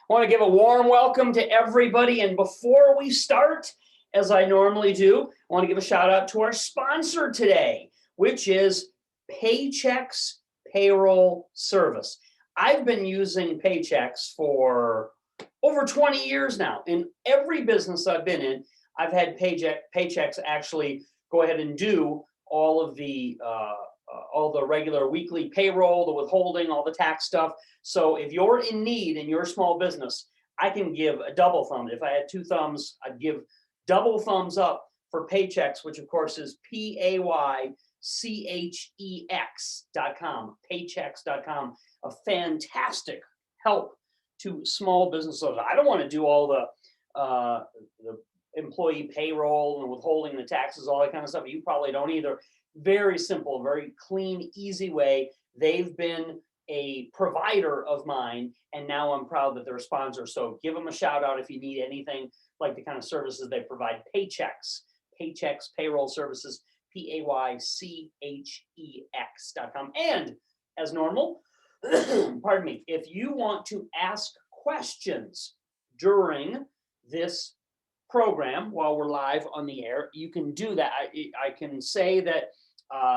I want to give a warm welcome to everybody. And before we start, as I normally do, I want to give a shout out to our sponsor today, which is Paychex Payroll Service. I've been using Paychex for over 20 years now. In every business I've been in, I've had Paychex actually go ahead and do all the regular weekly payroll, the withholding, all the tax stuff. So if you're in need in your small business, I can give a double thumb. If I had two thumbs, I'd give double thumbs up for Paychex, which of course is Paychex.com, paychex.com, a fantastic help to small business owners. I don't want to do all the employee payroll and withholding the taxes, all that kind of stuff. You probably don't either. Very simple, very clean, easy way. They've been a provider of mine, and now I'm proud that they're a sponsor. So give them a shout out if you need anything like the kind of services they provide. Paychex Payroll Services, Paychex.com. And as normal, pardon me, if you want to ask questions during this program while we're live on the air, you can do that. I can say that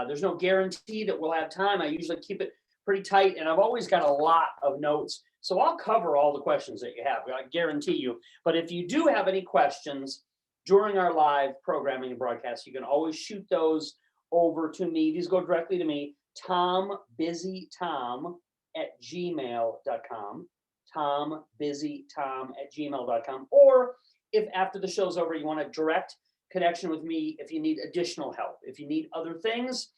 there's no guarantee that we'll have time. I usually keep it pretty tight, and I've always got a lot of notes, so I'll cover all the questions that you have, I guarantee you. But if you do have any questions during our live programming and broadcast, you can always shoot those over to me. These go directly to me, tombusytom@gmail.com, tombusytom@gmail.com. Or if after the show's over, you want a direct connection with me, if you need additional help, if you need other things,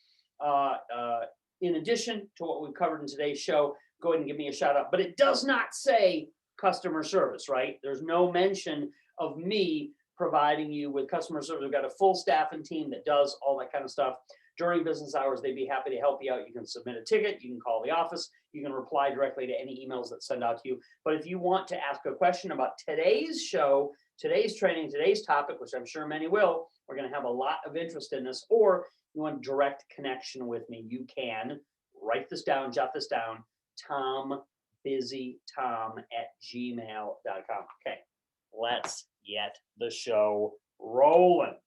in addition to what we've covered in today's show, go ahead and give me a shout out. But it does not say customer service, right? There's no mention of me providing you with customer service. We've got a full staff and team that does all that kind of stuff. During business hours, they'd be happy to help you out. You can submit a ticket, you can call the office, you can reply directly to any emails that send out to you. But if you want to ask a question about today's show, today's training, today's topic, which I'm sure many will, we're going to have a lot of interest in this, or you want direct connection with me, you can write this down, jot this down, tombusytom@gmail.com. Okay, let's get the show rolling.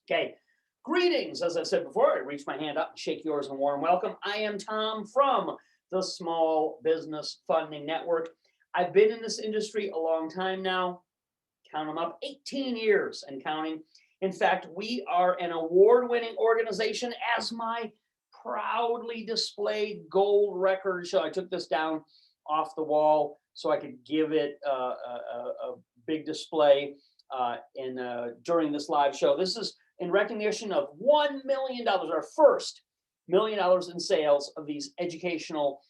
Okay, greetings. As I've said before, I reach my hand up and shake yours in a warm welcome. I am Tom from the Small Business Funding Network. I've been in this industry a long time now. Count them up, 18 years and counting. In fact, we are an award-winning organization, as my proudly displayed gold record show. I took this down off the wall so I could give it a big display during this live show. This is in recognition of $1 million, our first $1 million in sales of these educational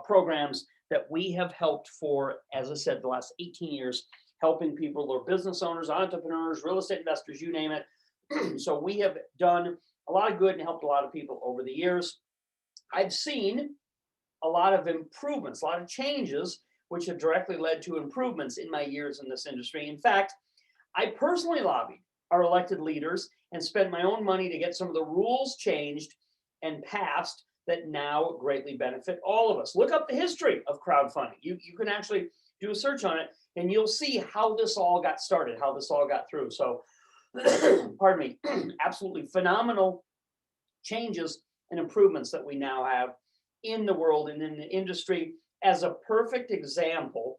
programs that we have helped for, as I said, the last 18 years, helping people, or business owners, entrepreneurs, real estate investors, you name it. So we have done a lot of good and helped a lot of people over the years. I've seen a lot of improvements, a lot of changes, which have directly led to improvements in my years in this industry. In fact, I personally lobbied our elected leaders and spent my own money to get some of the rules changed and passed that now greatly benefit all of us. Look up the history of crowdfunding. You can actually do a search on it, and you'll see how this all got started, how this all got through. So, pardon me, absolutely phenomenal changes and improvements that we now have in the world and in the industry, as a perfect example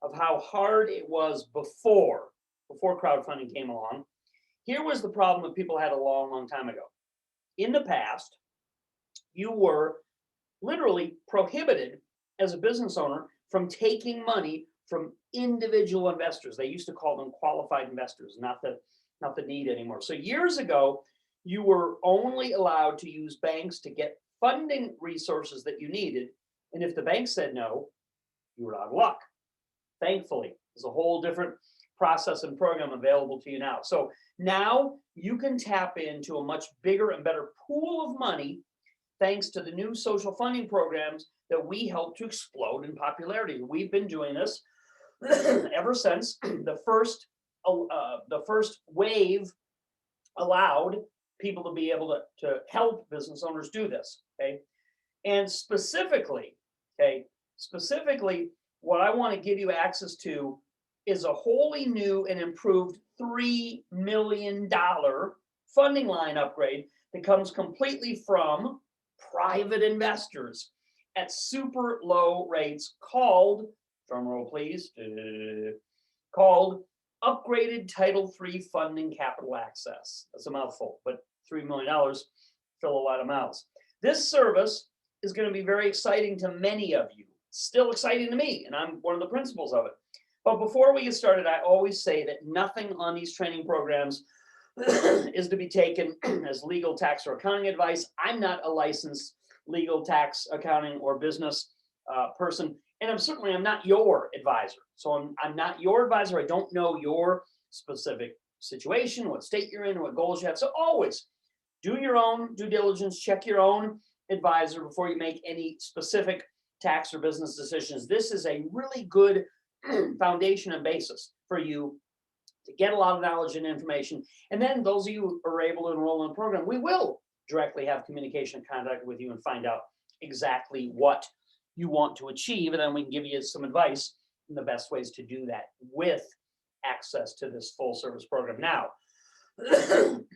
of how hard it was before crowdfunding came along. Here was the problem that people had a long, long time ago. In the past, you were literally prohibited as a business owner from taking money from individual investors. They used to call them qualified investors, not the need anymore. So years ago, you were only allowed to use banks to get funding resources that you needed. And if the bank said no, you were out of luck. Thankfully, there's a whole different process and program available to you now. So now you can tap into a much bigger and better pool of money thanks to the new social funding programs that we help to explode in popularity. We've been doing this ever since the first wave allowed people to be able to help business owners do this. Okay, and specifically, what I want to give you access to is a wholly new and improved $3 million funding line upgrade that comes completely from private investors at super low rates called, drumroll please, called Upgraded Title III Funding Capital Access. That's a mouthful, but $3 million fill a lot of mouths. This service is going to be very exciting to many of you. Still exciting to me, and I'm one of the principals of it. But before we get started, I always say that nothing on these training programs is to be taken as legal, tax, or accounting advice. I'm not a licensed legal, tax, accounting, or business person, and I'm not your advisor. So I'm not your advisor. I don't know your specific situation, what state you're in, what goals you have. So always do your own due diligence, check your own advisor before you make any specific tax or business decisions. This is a really good foundation and basis for you to get a lot of knowledge and information. And then those of you who are able to enroll in the program, we will directly have communication and contact with you and find out exactly what you want to achieve. And then we can give you some advice on the best ways to do that with access to this full service program. Now,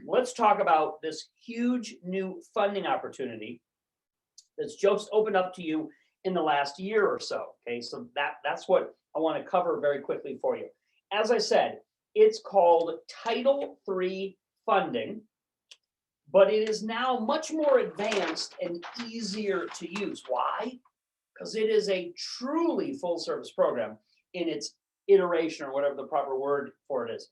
let's talk about this huge new funding opportunity that's just opened up to you in the last year or so. Okay, so that's what I want to cover very quickly for you. As I said, it's called Title III funding, but it is now much more advanced and easier to use. Why? Because it is a truly full service program in its iteration, or whatever the proper word for it is.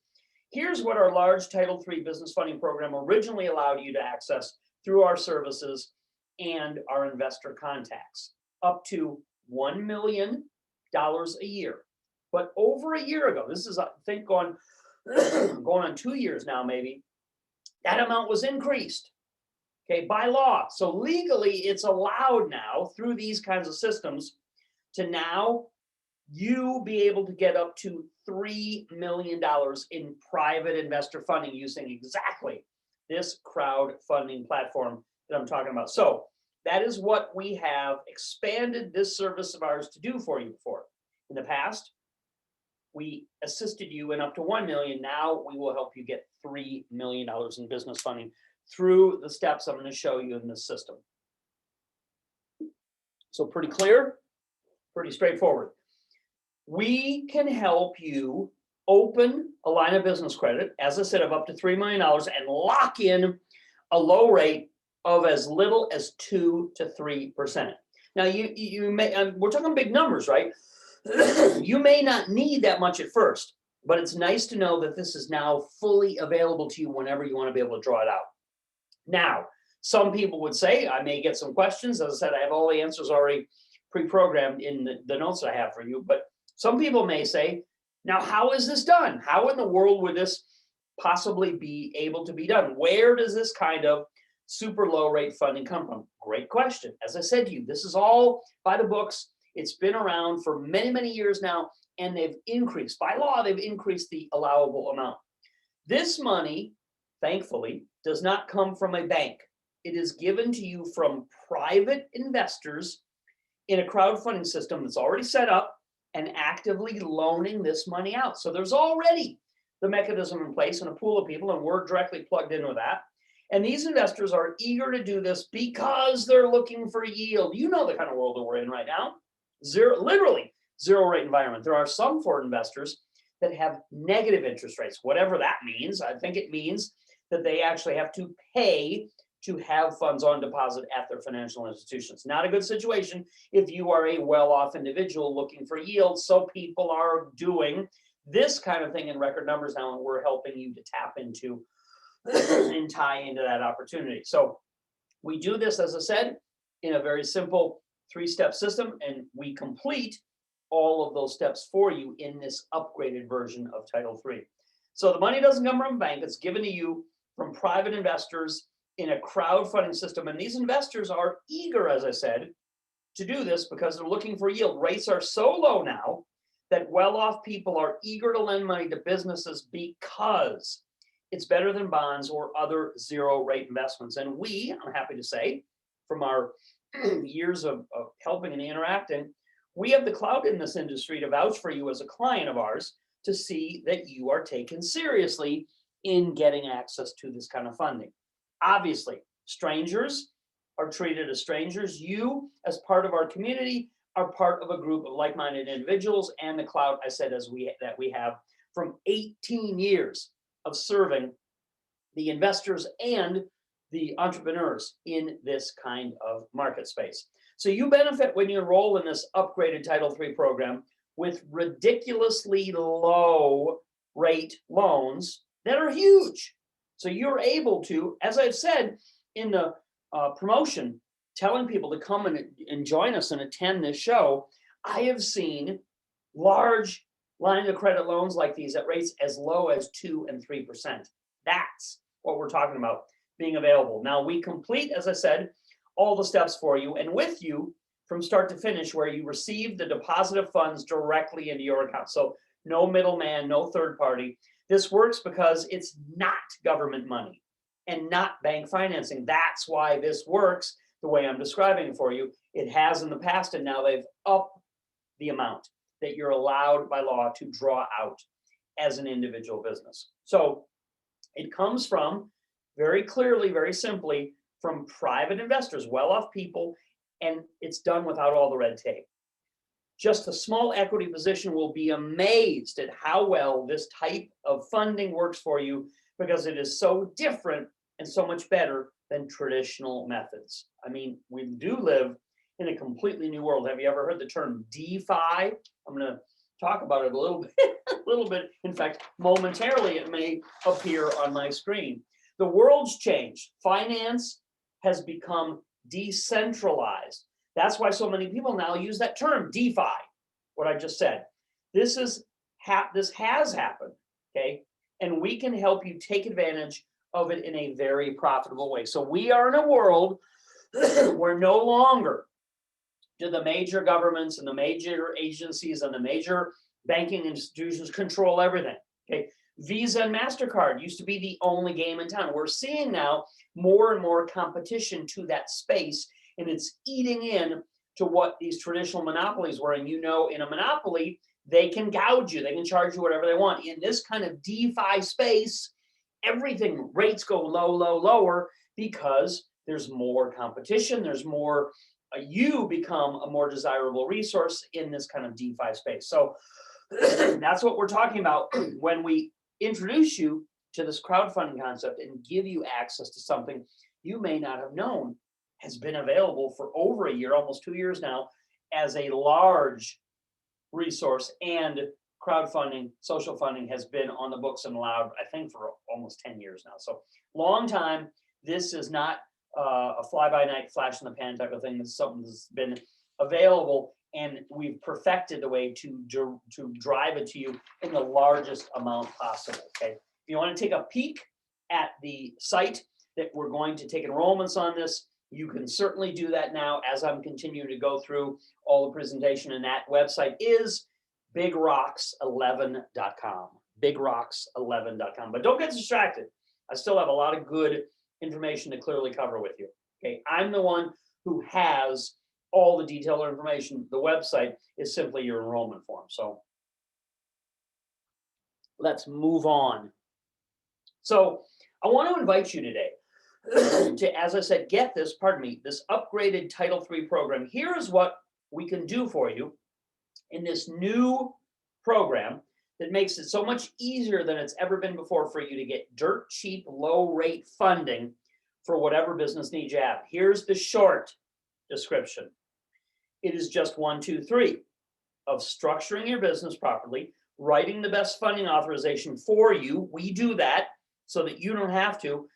Here's what our large Title III business funding program originally allowed you to access through our services and our investor contacts, up to $1 million a year. But over a year ago, this is, I think, going on 2 years now, maybe, that amount was increased, okay, by law. So legally, it's allowed now through these kinds of systems to now you be able to get up to $3 million in private investor funding using exactly this crowdfunding platform that I'm talking about. So that is what we have expanded this service of ours to do for you before. In the past, we assisted you in up to $1 million. Now we will help you get $3 million in business funding through the steps I'm going to show you in this system. So pretty clear, pretty straightforward. We can help you open a line of business credit, as I said, of up to $3 million and lock in a low rate of as little as 2 to 3%. Now you may, we're talking big numbers, right? You may not need that much at first, but it's nice to know that this is now fully available to you whenever you want to be able to draw it out. Now, some people would say, I may get some questions. As I said, I have all the answers already pre-programmed in the notes I have for you, but some people may say, now, how is this done? How in the world would this possibly be able to be done? Where does this kind of super low rate funding come from? Great question. As I said to you, this is all by the books. It's been around for many, many years now, and they've increased. By law, they've increased the allowable amount. This money, thankfully, does not come from a bank. It is given to you from private investors in a crowdfunding system that's already set up and actively loaning this money out. So there's already the mechanism in place and a pool of people, and we're directly plugged in with that. And these investors are eager to do this because they're looking for yield. You know the kind of world that we're in right now. Literally zero rate environment. There are some foreign investors that have negative interest rates, whatever that means. I think it means that they actually have to pay to have funds on deposit at their financial institutions. Not a good situation if you are a well-off individual looking for yield. So people are doing this kind of thing in record numbers now, and we're helping you to tap into and tie into that opportunity. So we do this, as I said, in a very simple 3-step system, and we complete all of those steps for you in this upgraded version of Title III. So the money doesn't come from a bank. It's given to you from private investors in a crowdfunding system. And these investors are eager, as I said, to do this because they're looking for yield. Rates are so low now that well-off people are eager to lend money to businesses because it's better than bonds or other zero-rate investments. And we, I'm happy to say, from our years of helping and interacting, We have the clout in this industry to vouch for you as a client of ours to see that you are taken seriously in getting access to this kind of funding. Obviously, strangers are treated as strangers. You, as part of our community, are part of a group of like-minded individuals, and the clout, I said, that we have from 18 years of serving the investors and the entrepreneurs in this kind of market space. So you benefit when you enroll in this upgraded Title III program with ridiculously low rate loans that are huge. So you're able to, as I've said in the promotion, telling people to come and join us and attend this show, I have seen large line of credit loans like these at rates as low as 2 and 3%. That's what we're talking about being available. Now we complete, as I said, all the steps for you and with you from start to finish, where you receive the deposit of funds directly into your account. So no middleman, no third party. This works because it's not government money and not bank financing. That's why this works the way I'm describing it for you. It has in the past, and now they've upped the amount that you're allowed by law to draw out as an individual business. So it comes from, very clearly, very simply, from private investors, well-off people, and it's done without all the red tape. Just a small equity position will be amazed at how well this type of funding works for you, because it is so different and so much better than traditional methods. I mean, we do live in a completely new world. Have you ever heard the term DeFi? I'm going to talk about it a little bit. In fact, momentarily it may appear on my screen. The world's changed. Finance has become decentralized. That's why so many people now use that term, DeFi, what I just said. This has happened, okay? And we can help you take advantage of it in a very profitable way. So we are in a world where no longer do the major governments and the major agencies and the major banking institutions control everything, okay? Visa and MasterCard used to be the only game in town. We're seeing now more and more competition to that space, and it's eating in to what these traditional monopolies were. And you know, in a monopoly, they can gouge you, they can charge you whatever they want. In this kind of DeFi space, everything, rates go low, lower, because there's more competition, there's more, you become a more desirable resource in this kind of DeFi space. So that's what we're talking about when we introduce you to this crowdfunding concept and give you access to something you may not have known has been available for over a year, almost 2 years now, as a large resource. And crowdfunding, social funding has been on the books and allowed, I think, for almost 10 years now. So long time. This is not a fly-by-night, flash in the pan type of thing. This is something that's been available, and we've perfected the way to drive it to you in the largest amount possible, okay? If you want to take a peek at the site that we're going to take enrollments on this, you can certainly do that now as I'm continuing to go through all the presentation, and that website is bigrocks11.com, bigrocks11.com. But don't get distracted. I still have a lot of good information to clearly cover with you, okay? I'm the one who has all the detailed information. The website is simply your enrollment form. So let's move on. So I want to invite you today to, as I said, get this, this upgraded Title III program. Here is what we can do for you in this new program that makes it so much easier than it's ever been before for you to get dirt cheap, low rate funding for whatever business needs you have. Here's the short description. It is just 1, 2, 3 of structuring your business properly, writing the best funding authorization for you. We do that so that you don't have to,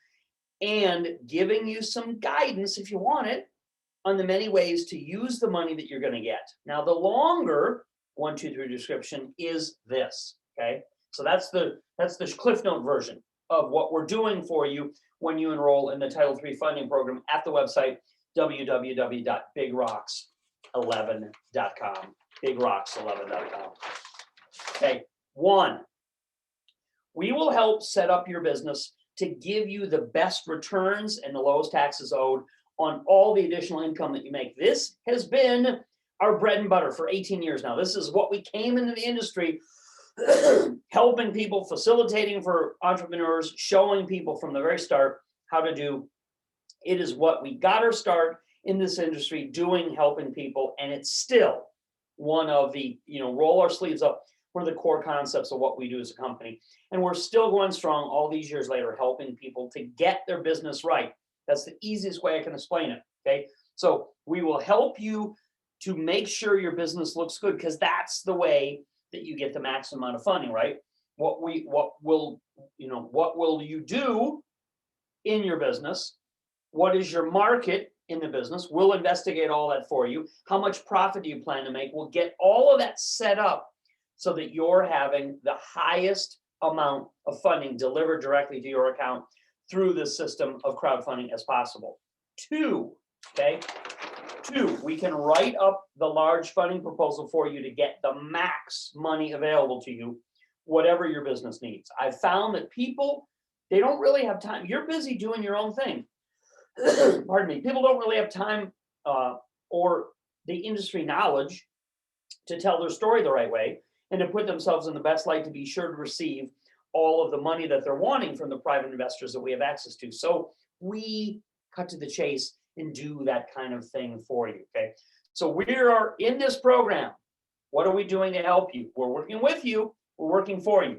and giving you some guidance, if you want it, on the many ways to use the money that you're going to get. Now, the longer 1, 2, 3 description is this, okay? So that's the Cliff Note version of what we're doing for you when you enroll in the Title III funding program at the website www.bigrocks11.com, bigrocks11.com. Okay, 1, we will help set up your business to give you the best returns and the lowest taxes owed on all the additional income that you make. This has been our bread and butter for 18 years now. This is what we came into the industry helping people, facilitating for entrepreneurs, showing people from the very start how to do. It is what we got our start in this industry doing, helping people, and it's still one of the, roll our sleeves up, one of the core concepts of what we do as a company. And we're still going strong all these years later, helping people to get their business right. That's the easiest way I can explain it, okay? So we will help you to make sure your business looks good, because that's the way that you get the maximum amount of funding, right? What will you do in your business? What is your market in the business? We'll investigate all that for you. How much profit do you plan to make? We'll get all of that set up so that you're having the highest amount of funding delivered directly to your account through the system of crowdfunding as possible. Two, we can write up the large funding proposal for you to get the max money available to you, whatever your business needs. I've found that people, they don't really have time. You're busy doing your own thing. Pardon me. People don't really have time or the industry knowledge to tell their story the right way and to put themselves in the best light to be sure to receive all of the money that they're wanting from the private investors that we have access to. So we cut to the chase and do that kind of thing for you, okay? So we are in this program. What are we doing to help you? We're working with you. We're working for you.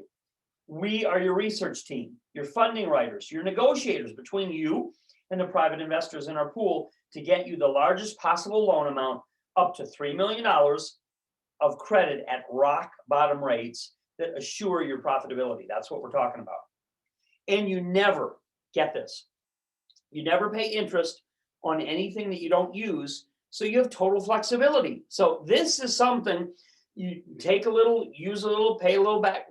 We are your research team, your funding writers, your negotiators between you and the private investors in our pool to get you the largest possible loan amount, up to $3 million of credit at rock bottom rates that assure your profitability. That's what we're talking about. And you never, get this, you never pay interest on anything that you don't use, so you have total flexibility. So this is something you take a little, use a little, pay a little back,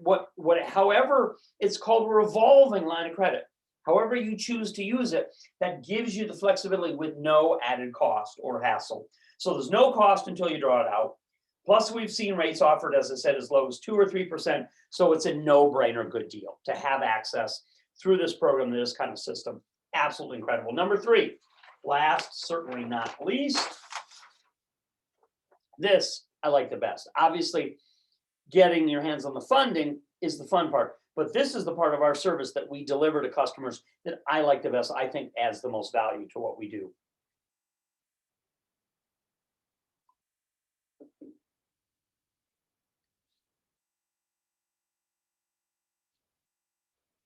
however, it's called a revolving line of credit. However you choose to use it, that gives you the flexibility with no added cost or hassle. So there's no cost until you draw it out. Plus, we've seen rates offered, as I said, as low as 2 or 3%. So it's a no-brainer good deal to have access through this program, this kind of system. Absolutely incredible. Number 3, last, certainly not least, this I like the best. Obviously, getting your hands on the funding is the fun part. But this is the part of our service that we deliver to customers that I like the best, I think adds the most value to what we do.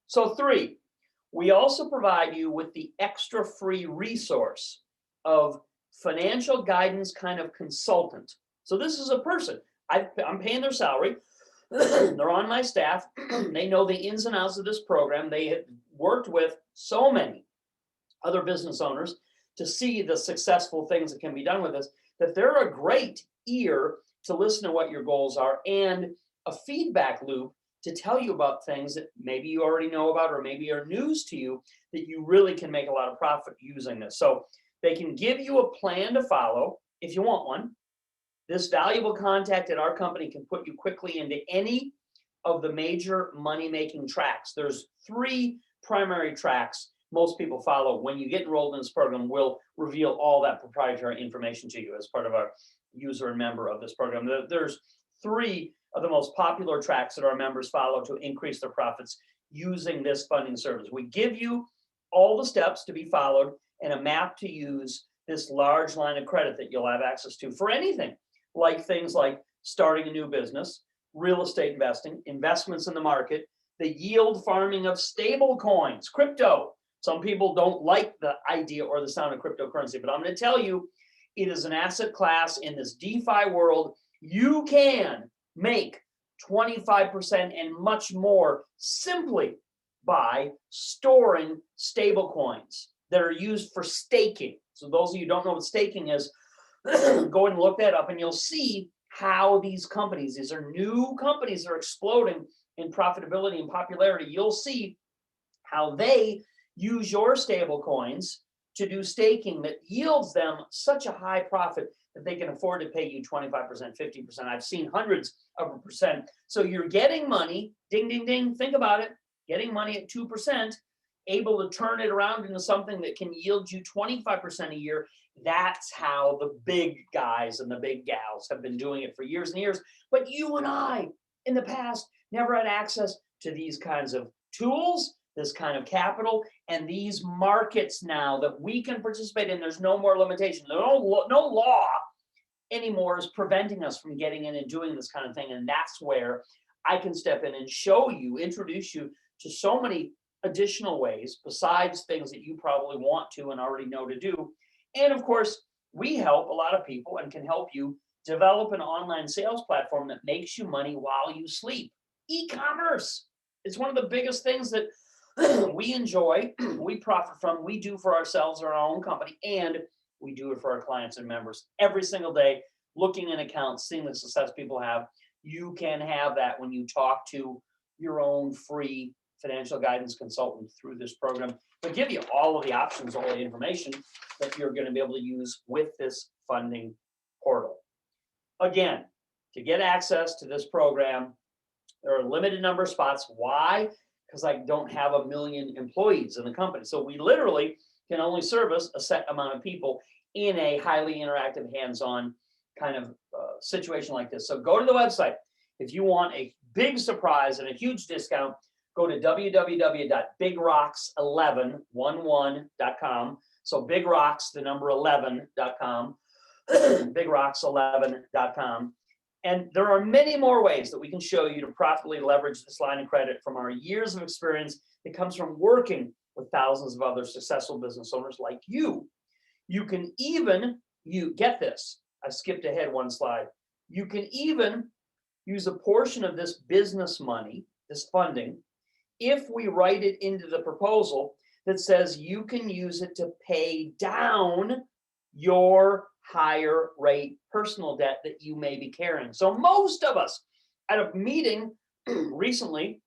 So 3, we also provide you with the extra free resource of financial guidance kind of consultant. So this is a person, I'm paying their salary. They're on my staff. They know the ins and outs of this program. They have worked with so many other business owners to see the successful things that can be done with this, that they're a great ear to listen to what your goals are and a feedback loop to tell you about things that maybe you already know about or maybe are news to you that you really can make a lot of profit using this. So they can give you a plan to follow if you want one. This valuable contact at our company can put you quickly into any of the major money-making tracks. There's 3 primary tracks most people follow. When you get enrolled in this program, we'll reveal all that proprietary information to you as part of our user and member of this program. There's 3 of the most popular tracks that our members follow to increase their profits using this funding service. We give you all the steps to be followed and a map to use this large line of credit that you'll have access to for anything, like things like starting a new business, real estate investing, investments in the market, the yield farming of stable coins, crypto. Some people don't like the idea or the sound of cryptocurrency, but I'm going to tell you, it is an asset class in this DeFi world. You can make 25% and much more simply by storing stable coins that are used for staking. So those of you who don't know what staking is, go and look that up and you'll see how these companies, these are new companies that are exploding in profitability and popularity. You'll see how they use your stable coins to do staking that yields them such a high profit that they can afford to pay you 25%, 50%. I've seen hundreds of a percent. So you're getting money, ding, ding, ding, think about it, getting money at 2%, able to turn it around into something that can yield you 25% a year. That's how the big guys and the big gals have been doing it for years and years. But you and I, in the past, never had access to these kinds of tools, this kind of capital, and these markets now that we can participate in. There's no more limitation. No law anymore is preventing us from getting in and doing this kind of thing. And that's where I can step in and show you, introduce you to so many additional ways besides things that you probably want to and already know to do. And of course, we help a lot of people and can help you develop an online sales platform that makes you money while you sleep. E-commerce. It's one of the biggest things that we enjoy, we profit from, we do for ourselves or our own company, and we do it for our clients and members every single day, looking in accounts, seeing the success people have. You can have that when you talk to your own free financial guidance consultant through this program. They'll give you all of the options, all the information that you're going to be able to use with this funding portal. Again, to get access to this program, there are a limited number of spots. Why? Because I don't have 1 million employees in the company. So we literally can only service a set amount of people in a highly interactive, hands-on kind of situation like this. So go to the website. If you want a big surprise and a huge discount, go to www.bigrocks11.com. So Big Rocks, the number 11.com, bigrocks11.com. And there are many more ways that we can show you to profitably leverage this line of credit from our years of experience that comes from working with thousands of other successful business owners like you. You can even, get this, I skipped ahead one slide. You can even use a portion of this business money, this funding, if we write it into the proposal that says you can use it to pay down your higher rate personal debt that you may be carrying. So most of us, at a meeting recently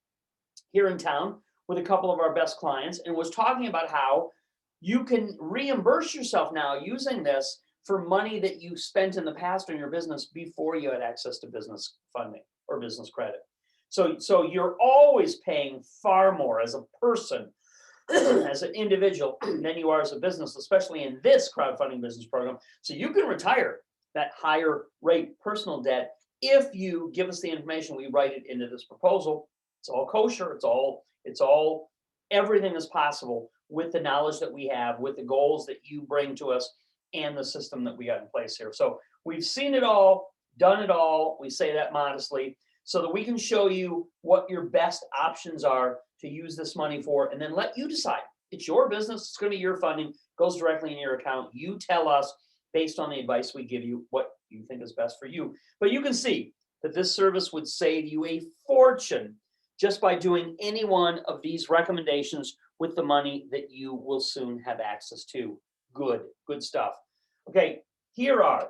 here in town with a couple of our best clients, and was talking about how you can reimburse yourself now using this for money that you spent in the past in your business before you had access to business funding or business credit. So you're always paying far more as a person, as an individual, than you are as a business, especially in this crowdfunding business program. So you can retire that higher rate personal debt if you give us the information. We write it into this proposal. It's all kosher. It's all everything is possible with the knowledge that we have, with the goals that you bring to us, and the system that we got in place here. So we've seen it all, done it all. We say that modestly, so that we can show you what your best options are to use this money for, and then let you decide. It's your business. It's going to be your funding. Goes directly in your account. You tell us, based on the advice we give you, what you think is best for you. But you can see that this service would save you a fortune just by doing any one of these recommendations with the money that you will soon have access to. Good stuff. Okay, here are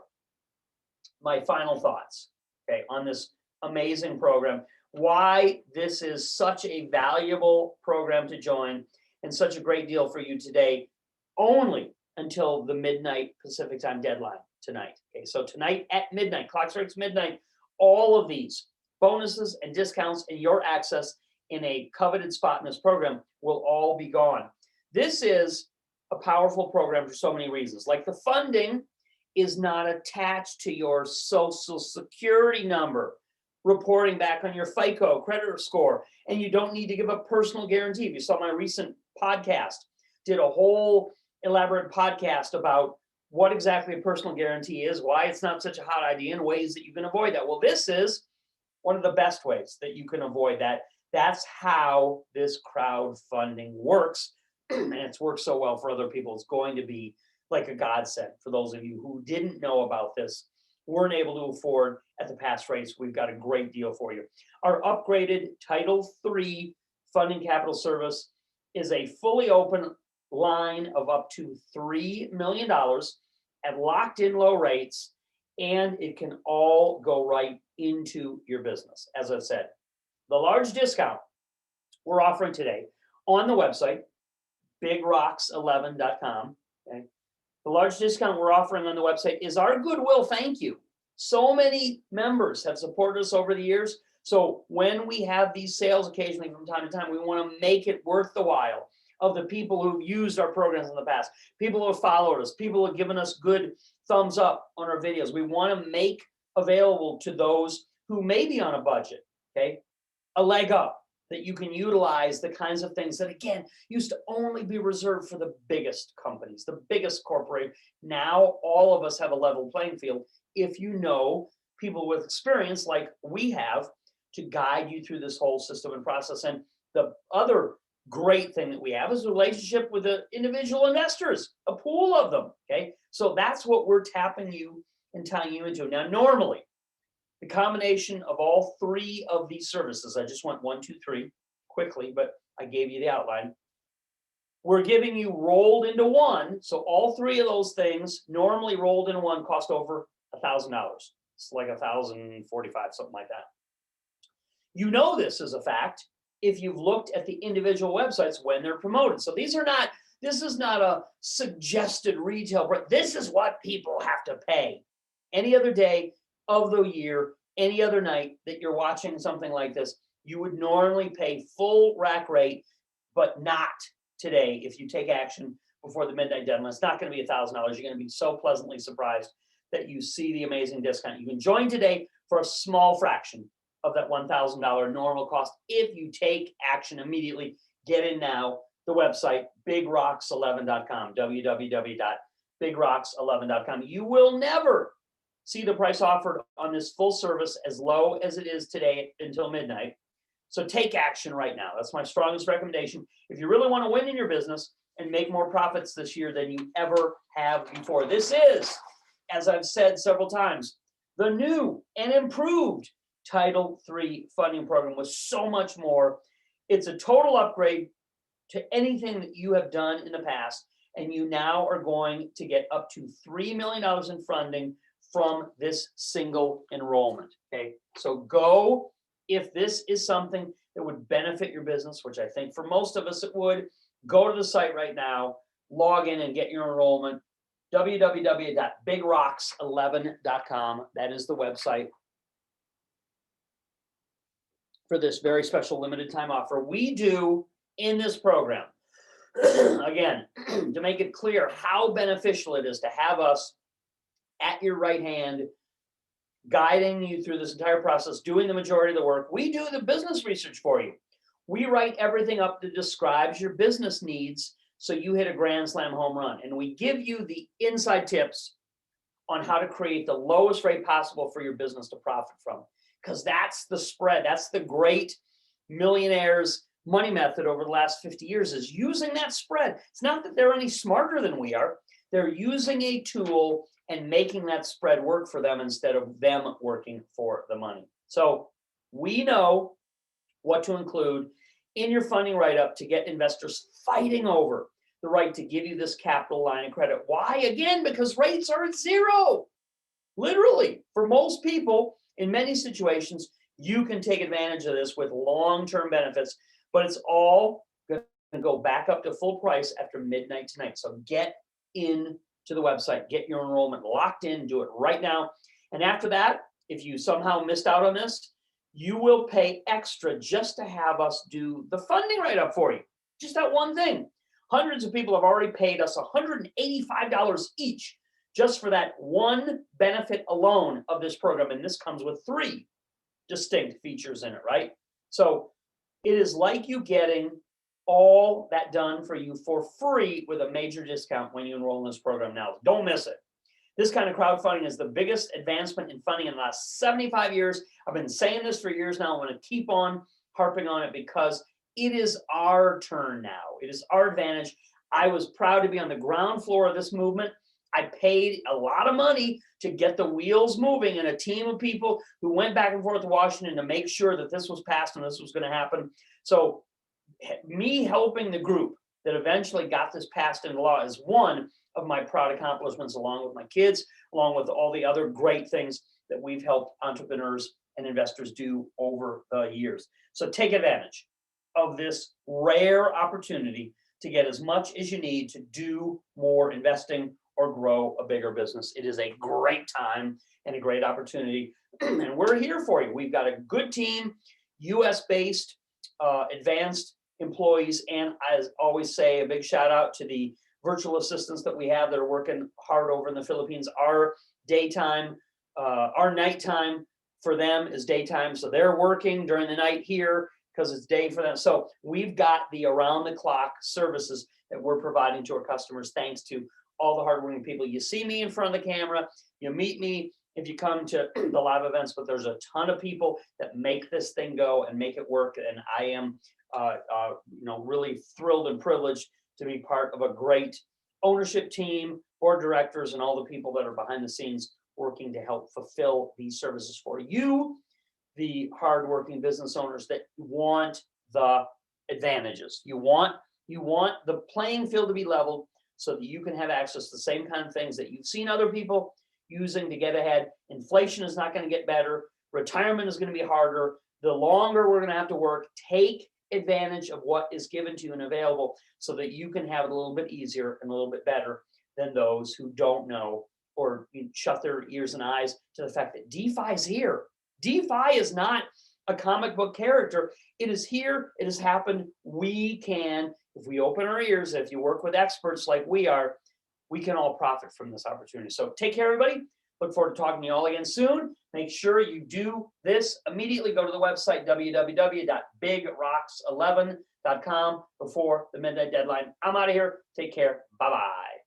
my final thoughts, okay, on this amazing program. Why this is such a valuable program to join and such a great deal for you today, only until the midnight Pacific time deadline tonight. Okay, so tonight at midnight, clock strikes midnight, all of these bonuses and discounts and your access in a coveted spot in this program will all be gone. This is a powerful program for so many reasons. Like, the funding is not attached to your Social Security number, reporting back on your FICO credit score, and you don't need to give a personal guarantee. If you saw my recent podcast, did a whole elaborate podcast about what exactly a personal guarantee is, why it's not such a hot idea, and ways that you can avoid that. Well, this is one of the best ways that you can avoid that. That's how this crowdfunding works, and it's worked so well for other people. It's going to be like a godsend for those of you who didn't know about this, weren't able to afford at the past rates. We've got a great deal for you. Our upgraded Title III funding capital service is a fully open line of up to $3 million at locked in low rates, and it can all go right into your business. As I said, the large discount we're offering today on the website, bigrocks11.com, okay? The large discount we're offering on the website is our goodwill thank you. So many members have supported us over the years. So when we have these sales occasionally from time to time, we want to make it worth the while of the people who've used our programs in the past, people who have followed us, people who have given us good thumbs up on our videos. We want to make available to those who may be on a budget, okay, a leg up that you can utilize the kinds of things that, again, used to only be reserved for the biggest companies, the biggest corporate. Now all of us have a level playing field if you know people with experience like we have to guide you through this whole system and process. And the other great thing that we have is a relationship with the individual investors, a pool of them, okay? So that's what we're tapping you and tying you into. Now, normally, the combination of all three of these services, I just went 1, 2, 3 quickly, but I gave you the outline. We're giving you rolled into one. So all three of those things normally rolled into one cost over $1,000. It's like 1,045, something like that. You know this is a fact if you've looked at the individual websites when they're promoted. So this is not a suggested retail price. This is what people have to pay. Any other day of the year, any other night that you're watching something like this, you would normally pay full rack rate, but not today if you take action before the midnight deadline. It's not going to be $1,000. You're going to be so pleasantly surprised that you see the amazing discount. You can join today for a small fraction of that $1,000 normal cost if you take action immediately. Get in now. The website, bigrocks11.com, www.bigrocks11.com. You will never see the price offered on this full service as low as it is today until midnight. So take action right now. That's my strongest recommendation. If you really want to win in your business and make more profits this year than you ever have before. This is, as I've said several times, the new and improved Title III funding program with so much more. It's a total upgrade to anything that you have done in the past, and you now are going to get up to $3 million in funding from this single enrollment, okay? So go, if this is something that would benefit your business, which I think for most of us it would, go to the site right now, log in and get your enrollment, www.bigrocks11.com. That is the website for this very special limited time offer. We do in this program, again, to make it clear how beneficial it is to have us at your right hand, guiding you through this entire process, doing the majority of the work. We do the business research for you. We write everything up that describes your business needs so you hit a grand slam home run. And we give you the inside tips on how to create the lowest rate possible for your business to profit from. Because that's the spread. That's the great millionaires' money method over the last 50 years, is using that spread. It's not that they're any smarter than we are. They're using a tool and making that spread work for them instead of them working for the money. So we know what to include in your funding write-up to get investors fighting over the right to give you this capital line of credit. Why? Again, because rates are at zero. Literally, for most people, in many situations, you can take advantage of this with long-term benefits, but it's all going to go back up to full price after midnight tonight. So get in to the website, get your enrollment locked in, do it right now. And after that, if you somehow missed out on this, you will pay extra just to have us do the funding write-up for you. Just that one thing. Hundreds of people have already paid us $185 each just for that one benefit alone of this program. And this comes with 3 distinct features in it, right? So it is like you getting all that done for you for free with a major discount when you enroll in this program now. Don't miss it. This kind of crowdfunding is the biggest advancement in funding in the last 75 years. I've been saying this for years now. I'm going to keep on harping on it because it is our turn now. It is our advantage. I was proud to be on the ground floor of this movement. I paid a lot of money to get the wheels moving and a team of people who went back and forth to Washington to make sure that this was passed and this was going to happen. So me helping the group that eventually got this passed into law is one of my proud accomplishments, along with my kids, along with all the other great things that we've helped entrepreneurs and investors do over the years. So take advantage of this rare opportunity to get as much as you need to do more investing or grow a bigger business. It is a great time and a great opportunity. And we're here for you. We've got a good team, US-based, advanced employees. And as always say, a big shout out to the virtual assistants that we have that are working hard over in the Philippines. Our daytime, our nighttime for them is daytime. So they're working during the night here because it's day for them. So we've got the around the clock services that we're providing to our customers, thanks to all the hardworking people. You see me in front of the camera, you meet me if you come to the live events, but there's a ton of people that make this thing go and make it work. And I am, really thrilled and privileged to be part of a great ownership team, board of directors, and all the people that are behind the scenes working to help fulfill these services for you, the hardworking business owners that want the advantages. You want the playing field to be leveled so that you can have access to the same kind of things that you've seen other people using to get ahead. Inflation is not going to get better. Retirement is going to be harder. The longer we're going to have to work, take advantage of what is given to you and available so that you can have it a little bit easier and a little bit better than those who don't know or shut their ears and eyes to the fact that DeFi is here. DeFi is not a comic book character. It is here. It has happened. We can, if we open our ears, if you work with experts like we are, we can all profit from this opportunity. So take care, everybody. Look forward to talking to you all again soon. Make sure you do this immediately. Go to the website, www.bigrocks11.com before the midnight deadline. I'm out of here. Take care. Bye-bye.